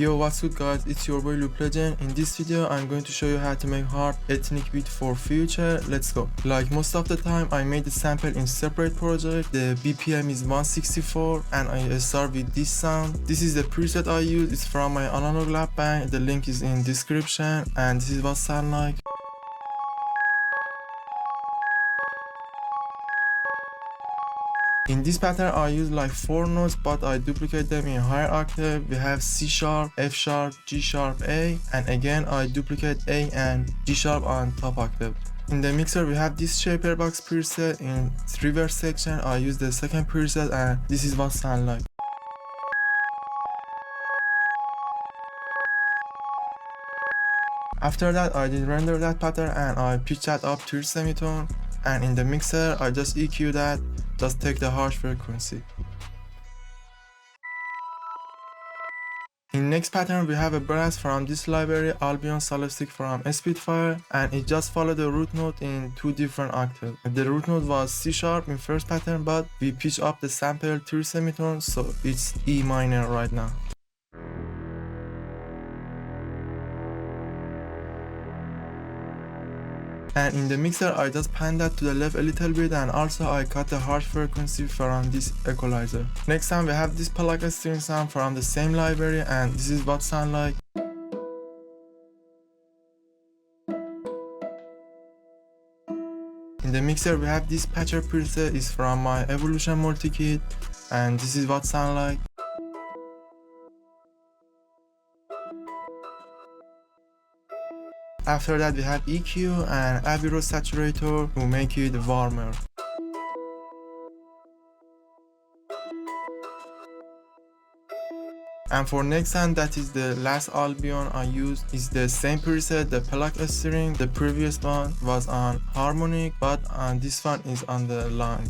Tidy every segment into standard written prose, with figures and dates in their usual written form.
Yo, what's good guys, it's your boy Loop Legend. In this video I'm going to show you how to make hard ethnic beat for Future. Let's go. Like most of the time I made the sample in separate project. The BPM is 164 and I start with this sound. This is the preset I use. It's from my analog lab bank. The link is in description and this is what sound like. In this pattern I use like 4 notes, but I duplicate them in higher octave. We have C sharp, F sharp, G sharp, A, and again I duplicate A and G sharp on top octave. In the mixer we have this shaper box preset. In reverse section I use the second preset and this is what sound like. After that I did render that pattern and I pitch that up to semitone, and in the mixer I just EQ that, just take the harsh frequency. In next pattern we have a brass from this library, Albion Solstick from Spitfire, and it just followed the root note in 2 different octaves. The root note was C sharp in first pattern, but we pitch up the sample 3 semitones, so it's E minor right now. And in the mixer I just pan that to the left a little bit, and also I cut the harsh frequency from this equalizer. Next time we have this pluck string sound from the same library, and this is what sound like. In the mixer we have this patcher preset, is from my Evolution multi-kit, and this is what sound like. After that we have EQ and Abbey-Road saturator to make it warmer. And for next sound, that is the last Albion I used, is the same preset, the pluck string. The previous one was on harmonic, but this one is on the line.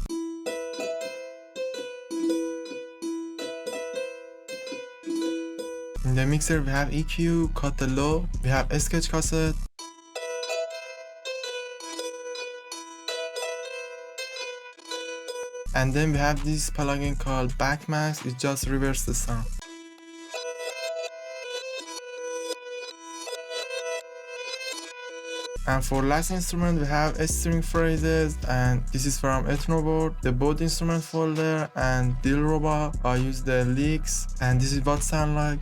In the mixer we have EQ, cut the low, we have a sketch cassette, and then we have this plugin called Backmask. It just reverses the sound. And for last instrument we have string phrases, and this is from Ethnoboard, the board instrument folder, and Dilruba. I use the licks, and this is what sound like.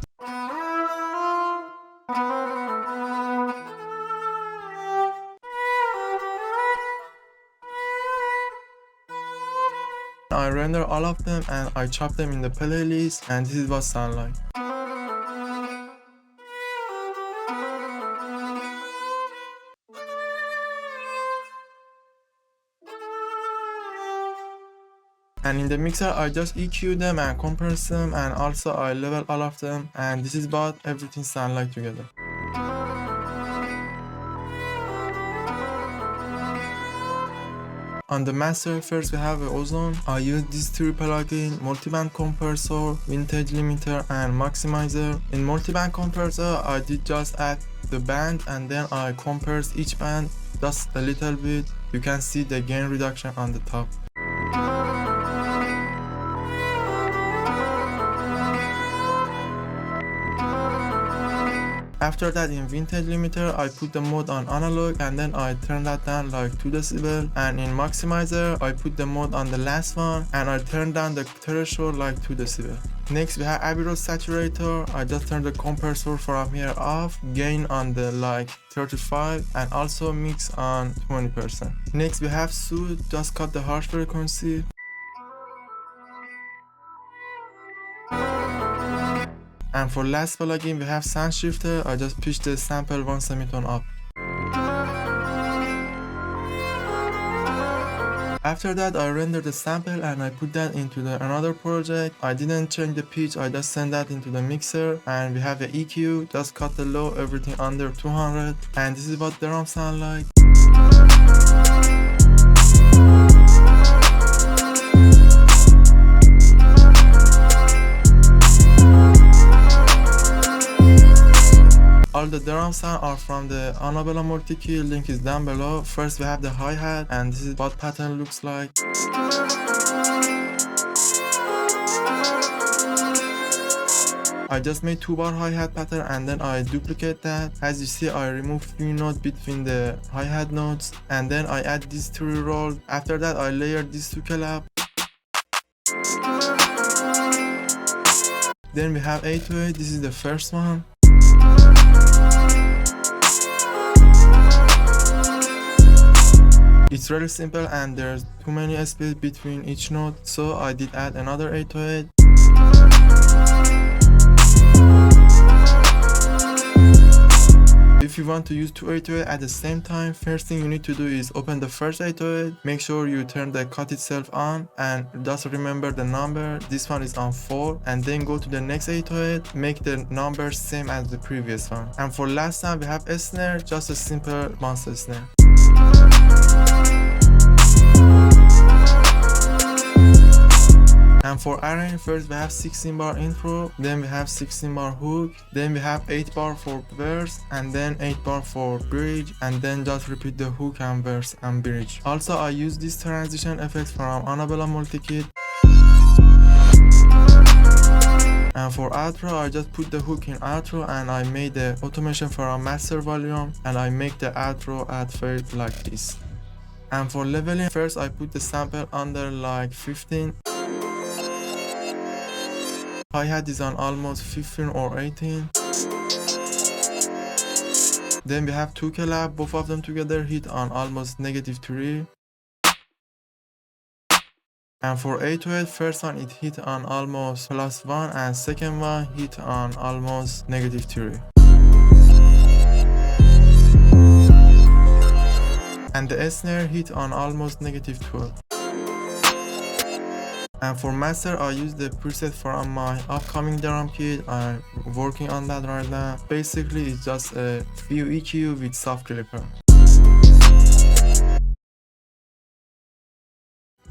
I render all of them and I chop them in the playlist, and this is what sound like. And in the mixer I just EQ them and compress them, and also I level all of them, and this is what everything sound like together. On the master first we have Ozone. I use these 3 plugins: multiband compressor, vintage limiter, and maximizer. In multiband compressor I did just add the band and then I compress each band just a little bit. You can see the gain reduction on the top. After that, in vintage limiter I put the mode on analog and then I turn that down like 2 decibel, and in maximizer I put the mode on the last one and I turn down the threshold like 2 decibel. Next we have Abbey-Road saturator. I just turn the compressor from here off, gain on the like 35, and also mix on 20%. Next we have Soothe. Just cut the harsh frequency. And for last plugin we have Sound Shifter. I just pitch the sample 1 semitone up. After that I render the sample and I put that into another project. I didn't change the pitch, I just send that into the mixer, and we have the EQ. Just cut the low, everything under 200, and this is what the drum sound like. All the drum sound are from the Annabella multi-key, link is down below. First we have the hi-hat, and this is what pattern looks like. I just made 2 bar hi-hat pattern and then I duplicate that. As you see, I remove few notes between the hi-hat notes and then I add these 3 rolls. After that I layer these 2 clap. Then we have 808, this is the first one. It's really simple and there's too many space between each note, so I did add another 808. If you want to use 2 808 at the same time, first thing you need to do is open the first 808, make sure you turn the cut itself on and just remember the number. This one is on 4, and then go to the next 808, make the number same as the previous one. And for last time we have a snare, just a simple monster snare. And for arrange, first we have 16 bar intro, then we have 16 bar hook, then we have 8 bar for verse, and then 8 bar for bridge, and then just repeat the hook and verse and bridge. Also I use this transition effects from Annabella Multikit. And for outro, I just put the hook in outro and I made the automation from master volume and I make the outro add fade like this. And for leveling, first I put the sample under like 15. Hi-hat is on almost 15 or 18. Then we have 2 clap, both of them together hit on almost -3. And for 808, first one it hit on almost +1 and second one hit on almost -3. And the snare hit on almost -12. And for master, I use the preset from my upcoming drum kit. I'm working on that right now. Basically, it's just a few EQ with soft clipper.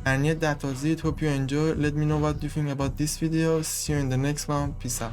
And yeah, that was it. Hope you enjoyed. Let me know what you think about this video. See you in the next one. Peace out.